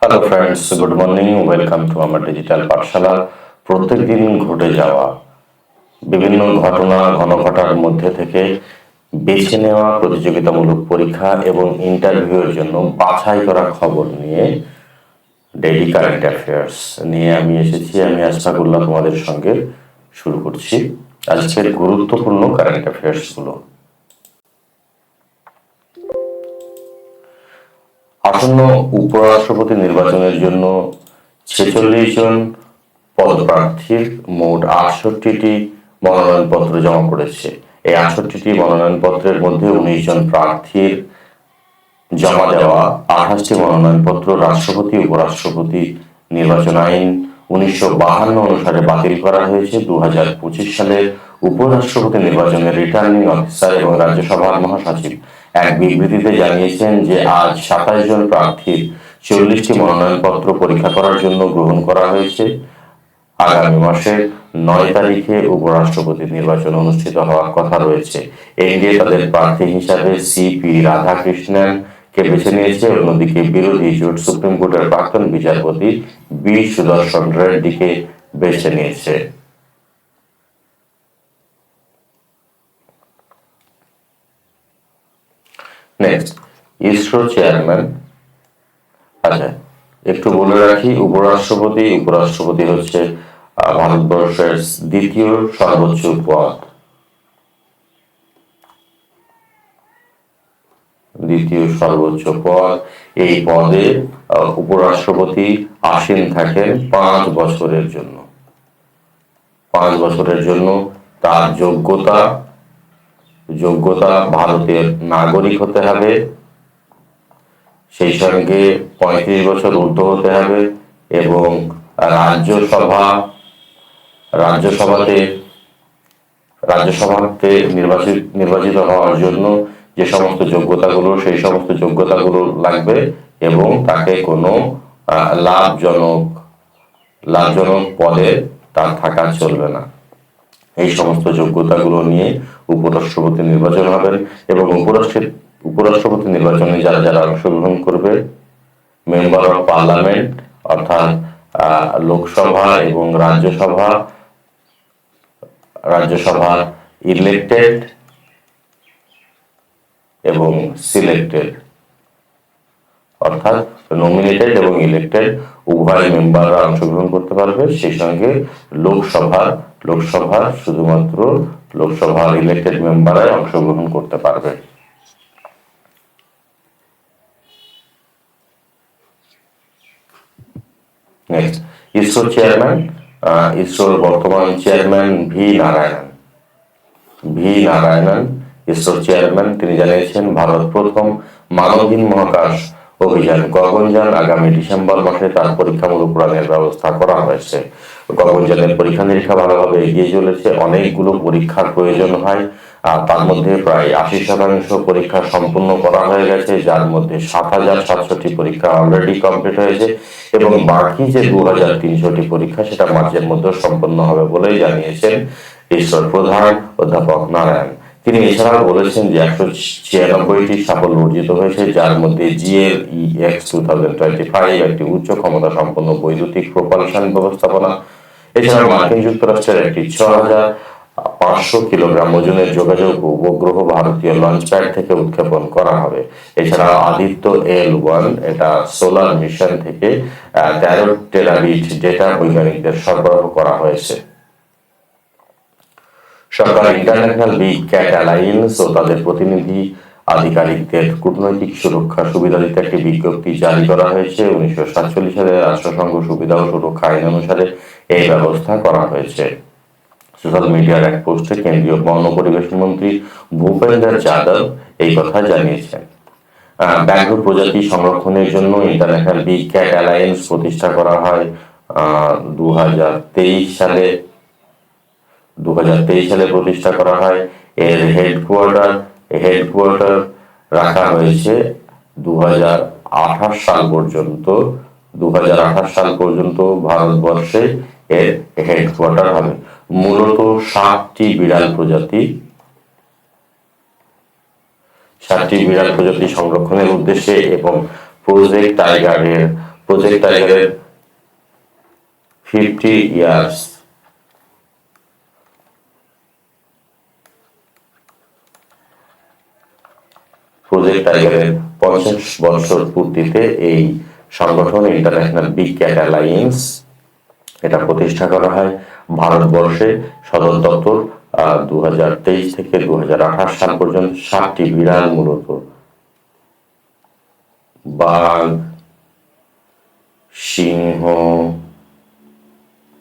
Hello friends, good morning. Welcome to আমার digital পাঠশালা। প্রত্যেকদিন ঘটে যাওয়া বিভিন্ন ঘটনা ঘনঘটার মধ্যে থেকে বেছে নেওয়া প্রতিযোগিতামূলক পরীক্ষা এবং ইন্টারভিউয়ের জন্য বাছাই করা খবর নিয়ে ডেইলি কারেন্ট অ্যাফেয়ার্স নিয়ে আমি এসেছি। আমি আশফাকুল্লাহ তোমাদের সঙ্গে শুরু করছি আজকের গুরুত্বপূর্ণ কারেন্ট অ্যাফেয়ার্স গুলো। আসন্ন উপরাষ্ট্রপতি নির্বাচনের জন্য 46 জন পদপ্রার্থীর মোট 68টি মনোনয়নপত্র জমা পড়েছে। এই 68টি মনোনয়নপত্রের মধ্যে 19 জন প্রার্থীর জমা দেওয়া 28টি মনোনয়নপত্র রাষ্ট্রপতি উপরাষ্ট্রপতি নির্বাচন আইন 1952 অনুসারে বাতিল করা হয়েছে। 2025 সালের উপরাষ্ট্রপতি নির্বাচনের রিটার্নিং অফিসার এবং রাজ্যসভার মহাসচিব এক বিবৃতিতে জানিয়েছেন যে আজ 27 জন প্রার্থীর 40টি মনোনয়নপত্র পরীক্ষা করার জন্য গ্রহণ করা হয়েছে। আগামী মাসের 9 তারিখে উপরাষ্ট্রপতি নির্বাচন অনুষ্ঠিত হওয়ার কথা রয়েছে। এনডিএ তাদের প্রার্থী হিসাবে সিপি রাধাকৃষ্ণন কে বেছে নিয়েছে। অন্যদিকে বিরোধী জোট সুপ্রিম কোর্টের প্রাক্তন বিচারপতি বি সুদর্শন রেড্ডিকে বেছে নিয়েছে। Next, ISRO chairman. আচ্ছা, একটু বলে রাখি, উপরাষ্ট্রপতি হচ্ছে ভারতবর্ষের দ্বিতীয় সর্বোচ্চ পদ। এই পদে উপরাষ্ট্রপতি আসীন থাকেন 5 বছরের জন্য। 5 বছরের জন্য তার যোগ্যতা ভারতের নাগরিক হতে হবে, সেই সঙ্গে 35 বছর ঊর্ধ্ব হতে হবে এবং রাজ্যসভাতে নির্বাচিত হওয়ার জন্য যে সমস্ত যোগ্যতাগুলো, সেই সমস্ত যোগ্যতাগুলো লাগবে এবং তাকে কোনো লাভজনক পদে তার থাকা চলবে না। এই সমস্ত যোগ্যতাগুলো নিয়ে উপরাষ্ট্রপতি নির্বাচন হবেন এবং উপরাষ্ট্রপতি নির্বাচনে যারা যারা অংশগ্রহণ করবে, মেম্বার অফ পার্লামেন্ট অর্থাৎ লোকসভা এবং রাজ্যসভা ইলেক্টেড এবং সিলেক্টেড অর্থাৎ নমিনেটেড এবং ইলেক্টেড উভয় মেম্বাররা অংশগ্রহণ করতে পারবে। সেই সঙ্গে লোকসভার শুধুমাত্র লোকসভার ইলেক্টেড মেম্বাররাই অংশগ্রহণ করতে পারবে। Next, ISRO chairman. ইসরোর বর্তমান চেয়ারম্যান ভি নারায়ণন ইসরোর চেয়ারম্যান। তিনি জানিয়েছেন ভারত প্রথম মানবহীন মহাকাশ অভিযান গগনযান আগামী ডিসেম্বর মাসে তার পরীক্ষামূলক উড়ানের ব্যবস্থা করা হয়েছে। গগনযানের পরীক্ষা নিরীক্ষা ভালোভাবে এগিয়ে চলেছে। অনেকগুলো পরীক্ষার প্রয়োজন হয়, আর তার মধ্যে প্রায় 80% পরীক্ষা সম্পূর্ণ করা হয়ে গেছে, যার মধ্যে 7,700টি পরীক্ষা অলরেডি কমপ্লিট হয়েছে এবং বাকি যে 2,300টি পরীক্ষা সেটা মার্চের মধ্যে সম্পন্ন হবে বলেই জানিয়েছেন ইসরোর প্রধান অধ্যাপক নারায়ণ। তিনি এছাড়াও বলেছেন যে 196টি সাফল্য অর্জিত হয়েছে, যার মধ্যে GLEX 2025 একটি উচ্চ ক্ষমতা সম্পন্ন বৈদ্যুতিক প্রোপালশন ব্যবস্থাপনা। এছাড়া মার্কিন যুক্তরাষ্ট্রের একটি 6,500 কিলোগ্রাম ওজনের যোগাযোগ উপগ্রহ ভারতীয় লঞ্চ প্যাড থেকে উৎক্ষেপণ করা হবে। এছাড়া আদিত্য L1 এটা সোলার মিশন থেকে 13 টেরাবিট ডেটা বৈজ্ঞানিকদের সরবরাহ করা হয়েছে। সরকার ইন্টারন্যাশনাল বিগ ক্যাট অ্যালায়েন্স ও তাদের প্রতিনিধি আধিকারিকদের কূটনৈতিক সুরক্ষা সুবিধা দিতে একটি বিজ্ঞপ্তি জারি করা হয়েছে। 1947 সালে রাষ্ট্রসংঘ সুবিধা ও সুরক্ষা আইন অনুসারে এই ব্যবস্থা করা হয়েছে। সোশ্যাল মিডিয়ার এক পোস্টে কেন্দ্রীয় বন ও পরিবেশ মন্ত্রী ভূপেন্দ্র যাদব এই কথা জানিয়েছেন। ব্যাঘ্র প্রজাতি সংরক্ষণের জন্য ইন্টারন্যাশনাল বিগ ক্যাট অ্যালায়েন্স প্রতিষ্ঠা করা হয় 2023 সালে প্রতিষ্ঠা করা হয়। এর হেডকোয়ার্টার রাখা হয়েছে 2028 সাল পর্যন্ত ভারতবর্ষে এর হেডকোয়ার্টার হবে। মূলত 60টি বিড়াল প্রজাতি সংরক্ষণের উদ্দেশ্যে এবং প্রজেক্ট টাইগারের প্রজেক্ট টাইগারের 50 ইয়ার্স প্রজেক্ট টাইগারের 50 বছর পূর্তিতে এই সংগঠন ইন্টারন্যাশনাল বিগ ক্যাট অ্যালায়েন্স এটা প্রতিষ্ঠা করা হয়। ভারতবর্ষে সদর দপ্তর 2023 থেকে 2028 সাল পর্যন্ত 7টি বিড়াল, মূলত বাঘ, সিংহ,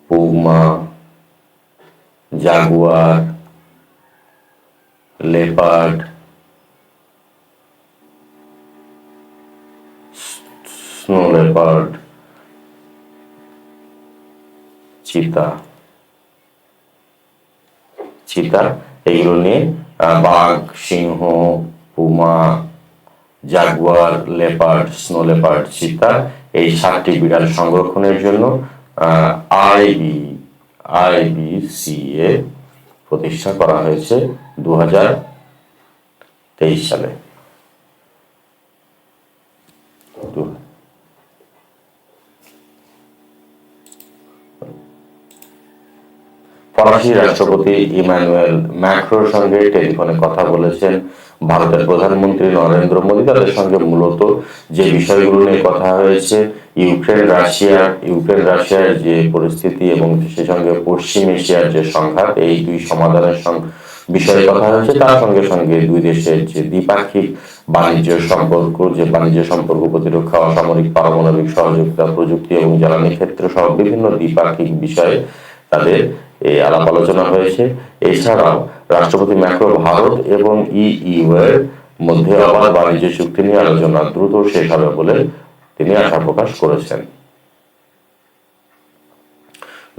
puma, jaguar, leopard, snow leopard, চিতা এগুলো নিয়ে বাঘ, সিংহ, puma, jaguar, leopard, snow leopard, চিতা এই 7টি বিড়াল সংরক্ষণের জন্য IBCA প্রতিষ্ঠা করা হয়েছে 2023 সালে। ফরাসি রাষ্ট্রপতি ইমানুয়েল ম্যাক্রোর সঙ্গে টেলিফোনে কথা বলেছেন ভারতের প্রধানমন্ত্রী নরেন্দ্র মোদী। তাদের সঙ্গে মূলত যে বিষয়গুলো নিয়ে কথা হয়েছে, ইউক্রেন রাশিয়ার যে পরিস্থিতি এবং সেই সঙ্গে পশ্চিম এশিয়ার যে সংঘাত, এই দুই সমাধানের বিষয়ে কথা হয়েছে। তার সঙ্গে সঙ্গে দুই দেশের যে দ্বিপাক্ষিক বাণিজ্য সম্পর্ক, প্রতিরক্ষা, অসামরিক, পারমাণবিক সহযোগিতা, প্রযুক্তি এবং জ্বালানি ক্ষেত্র সহ বিভিন্ন দ্বিপাক্ষিক বিষয়ে তাদের এই আলাপ আলোচনা হয়েছে। এছাড়াও রাষ্ট্রপতি ম্যাক্রো ভারত এবং EU এর মধ্যে অবাধ বাণিজ্য চুক্তি নিয়ে আলোচনা দ্রুত শেষ হবে বলে তিনি আশা প্রকাশ করেছেন।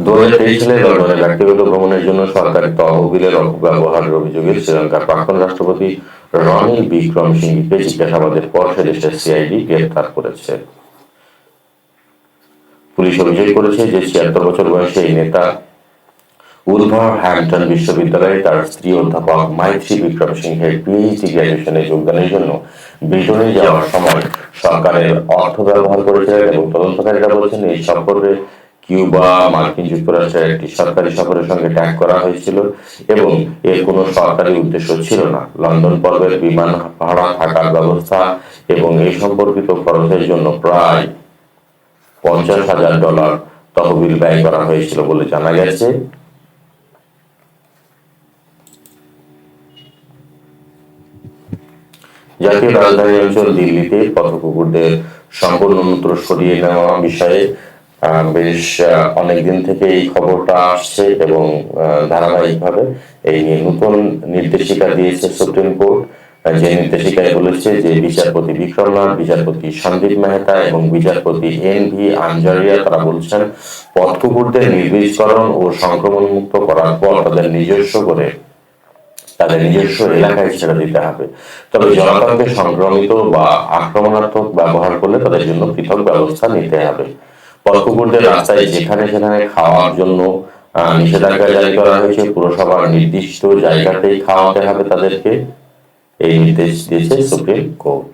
2023 সালে লন্ডনে ব্যক্তিগত ভ্রমণের জন্য সরকারি তহবিলের অপব্যবহারের অভিযোগে শ্রীলঙ্কার প্রাক্তন রাষ্ট্রপতি রনিল বিক্রমসিঙ্ঘেকে জিজ্ঞাসাবাদের পর সে দেশের CID গ্রেফতার করেছে। পুলিশ অভিযোগ করেছে যে 76 বছর বয়সী এই নেতা উলভারহ্যাম্পটন বিশ্ববিদ্যালয়ে তার স্ত্রী অধ্যাপক মাইত্রী বিক্রমসিঙ্ঘের PhD গ্র্যাজুয়েশনে যোগদানের জন্য ব্রিটেনে যাওয়ার সময় সরকারের অর্থ ব্যবহার করেছিলেন এবং তদন্তকারীরা বলছেন এই সফরে কিউবা, মার্কিন যুক্তরাষ্ট্রের একটি সরকারি সফরের সঙ্গে ট্যাগ করা হয়েছিল এবং এর কোনো সরকারি উদ্দেশ্য ছিল না। লন্ডন পর্বের বিমান ভাড়া, থাকার ব্যবস্থা এবং এই সম্পর্কিত খরচের জন্য প্রায় $50,000 তহবিল ব্যয় করা হয়েছিল বলে জানা গেছে। জাতীয় রাজধানী অঞ্চল দিল্লিতে পথকুকুরদের সম্পূর্ণ অন্যত্র সরিয়ে নেওয়া বিষয়ে বেশ অনেকদিন থেকে এই খবরটা আসছে এবং ধারাবাহিকভাবে এই নিয়ে নতুন নির্দেশিকা দিয়েছে সুপ্রিম কোর্ট। যে নির্দেশিকায় বলেছে যে বিচারপতি বিক্রম নাথ, বিচারপতি সন্দীপ মেহতা এবং বিচারপতি NV আঞ্জারিয়া তারা বলছেন পথকুকুরদের নির্বীজকরণ ও সংক্রমণ মুক্ত করার পর তাদের নিজস্ব এলাকায় ছেড়ে দিতে হবে। তবে জনগণকে সংক্রমিত বা আক্রমণাত্মক ব্যবহার করলে তাদের জন্য পৃথক ব্যবস্থা নিতে হবে। পথকুকুরদের রাস্তায় যেখানে সেখানে খাওয়ার জন্য নিষেধাজ্ঞা জারি করা হয়েছে। পুরসভার নির্দিষ্ট জায়গাতেই খাওয়াতে হবে তাদেরকে, এই নির্দেশ দিয়েছে সুপ্রিম কোর্ট।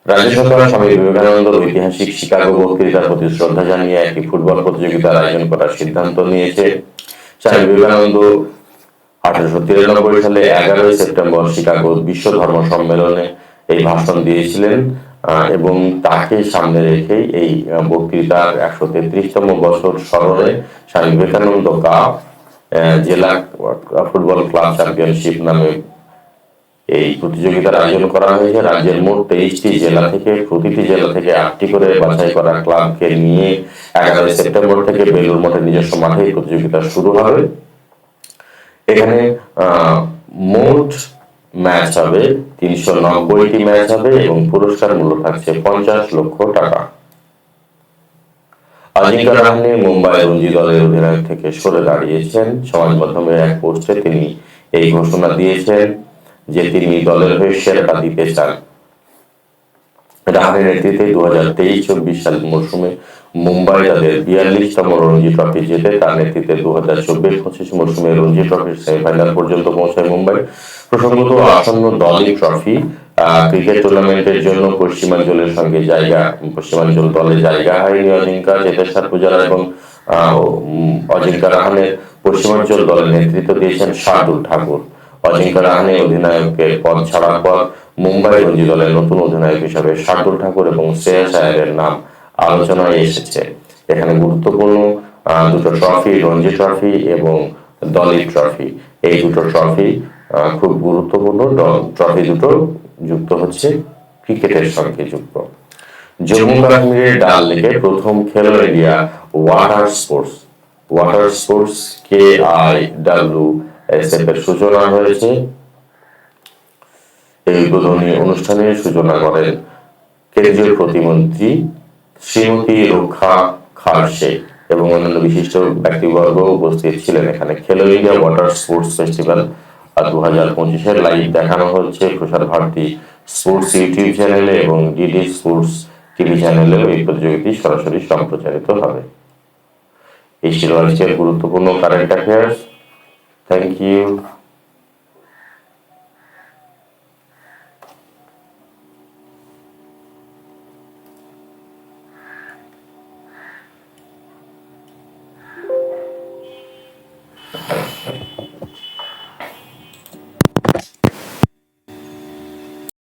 রাজ্য সরকার স্বামী বিবেকানন্দের ঐতিহাসিক শিকাগো বক্তৃতার প্রতি শ্রদ্ধা জানিয়ে একটি ফুটবল প্রতিযোগিতার আয়োজন করার সিদ্ধান্ত নিয়েছে। স্বামী বিবেকানন্দ 1893 সালে 11 সেপ্টেম্বর শিকাগো বিশ্ব ধর্ম সম্মেলনে এই ভাষণ দিয়েছিলেন এবং তাকে সামনে রেখে এই বক্তৃতার 133তম বছর স্মরণে স্বামী বিবেকানন্দ কাপ জেলা ফুটবল ক্লাব চ্যাম্পিয়নশিপ নামে এই প্রতিযোগিতার আয়োজন করা হয়েছে। রাজ্যের মোট 23টি জেলা থেকে প্রতিটি জেলা থেকে 8টি করে বাছাই করা ক্লাবকে নিয়ে 11 সেপ্টেম্বর থেকে বেলুড় মঠের নিজস্ব মাঠে এই প্রতিযোগিতা শুরু হবে। এখানে মোট ম্যাচ হবে 390টি ম্যাচ হবে এবং পুরস্কার মূল্য থাকছে 50 লক্ষ টাকা। আজিঙ্কা রাহানে মুম্বাই রঞ্জি দলের অধিনায়ক থেকে সরে দাঁড়িয়েছেন। সমাজ মাধ্যমের এক পোস্টে তিনি এই ঘোষণা দিয়েছেন যে তিনি দলের হয়ে সেরাটা দিতে চান। রাহানের নেতৃত্বে 2023-24 সাল মৌসুমে মুম্বাই তাদের 42তম রঞ্জি ট্রফি জেতে। তার নেতৃত্বে 2024-25 মৌসুমে রঞ্জি ট্রফির সেমিফাইনাল পর্যন্ত পৌঁছায় মুম্বাই। প্রসঙ্গত, আসন্ন দলীয় ট্রফি ক্রিকেট টুর্নামেন্টের জন্য পশ্চিমাঞ্চল দলে জায়গা হয়নি অজিঙ্কা, চেতেশ্বর পূজারা এবং অজিঙ্কা রাহানের পশ্চিমাঞ্চল দলের নেতৃত্ব দিয়েছেন শার্দুল ঠাকুর। অজিঙ্কা রাহানে অধিনায়কের পদ ছাড়ার পর মুম্বাই রঞ্জি দলের নতুন অধিনায়ক হিসাবে শার্দুল ঠাকুর এবং শ্রেয়াস আয়ারের নাম আলোচনায় এসেছে। এখানে গুরুত্বপূর্ণ দুটো ট্রফি, রঞ্জি ট্রফি এবং দলীয় ট্রফি, এই দুটো ট্রফি খুব গুরুত্বপূর্ণ। ট্রফি দুটো যুক্ত হচ্ছে ক্রিকেটের সঙ্গে যুক্ত। জম্মু কাশ্মীরের ডাল লেকে প্রথম খেলো ইন্ডিয়া ওয়াটার স্পোর্টস KIWSF এর সূচনা হয়েছে। এই উদ্বোধনী অনুষ্ঠানের সূচনা করেন কেন্দ্রীয় প্রতিমন্ত্রী শ্রীমতী রক্ষা খাড়সে এবং অন্যান্য বিশিষ্ট ব্যক্তিবর্গ উপস্থিত ছিলেন। এখানে Khelo India water sports festival 2025-এর লাইভ দেখানো হচ্ছে প্রসার ভারতী স্পোর্টস ইউটিউব চ্যানেলে এবং ডিডি স্পোর্টস টিভি চ্যানেলেও এই প্রতিযোগিতা সরাসরি সম্প্রচারিত হবে। এই ছিল আজকের গুরুত্বপূর্ণ কারেন্ট অ্যাফেয়ার্স। Thank you.